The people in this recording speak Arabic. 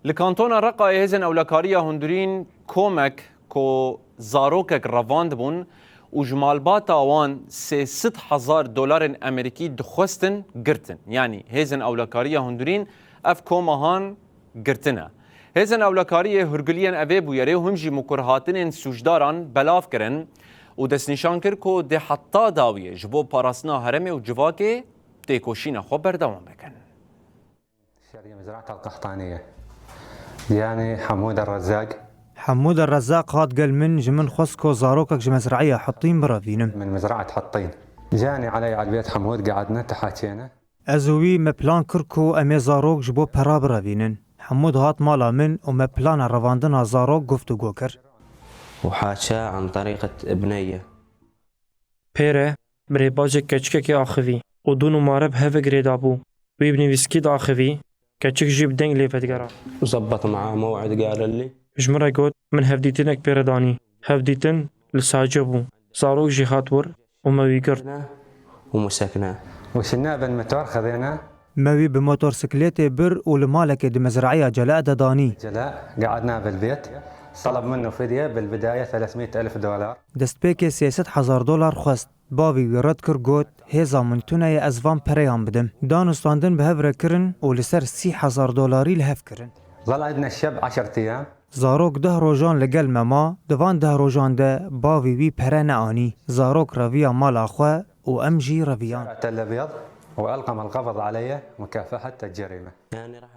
لکانتونا رقای هزن اولکاریا هندورین کومک کو زاروکک رواند بون و جمالبات آوان 300,000 دلار امریکی دخواستن گرتن. یعنی هزن اولکاریا هندورین اف کومهان گرتنه. هزن اولکاریا هرگلیان اوه بویره و همجی مکرهاتن سوجداران بلاف کرن و دست نشان کر که ده حتی داویه جبو پاراسنا هرمه و جواکه تیکوشین خو بردوان بکن. شركة مزرعة القحطانية يعني حمود الرزاق هات قال من جمن خسكو زاروكك جمزرعية حطين برافينم من مزرعة حطين. جاني علي على البيت حمود قعدنا تحاكينا أزوي مبلان كركو أمي زاروك جبو برا برافينن. حمود هات مالا من ومبلان الرواندنا زاروك قفتو قوكر وحاشا عن طريقة ابنية پێرە برێباجێک کەچکێکی ئاخوی و دوو نمارە بە هەڤە گرێدا بوو وی بنویسکی داخوی کەچک ژی بدەنگ لێفەتگەرا وظبط معاه موعد قال لي ژمرە گوت من هەفدیتنێک پێرەدانی هەفدیتن لە ساجە بوو زارۆک ژی هاتور ومەوی کرد ومسكناه وشلناه بالمتور خذيناه موي بموتورسكليتي بر ولمالك دمزرعية جلاء داني جلاء قعدنا بالبيت طلب منه فدية بالبداية 300,000 دولار دست بيكي 300,000 دولار خواست باوي ويرد كر قوت هيزا من توناي أزفان بريان بدم دانستاندن بهفرة كرن ولسر 30,000 دولاري لهف كرن ظل عندنا الشاب 10 أيام زاروك ده روجان لقل ماما دوان ده روجان ده باوي وي برنا آني زاروك رافيا مال أخوة وأمجي رافيان تل أبيض وألقم القبض علي مكافحة الجريمة. يعني راح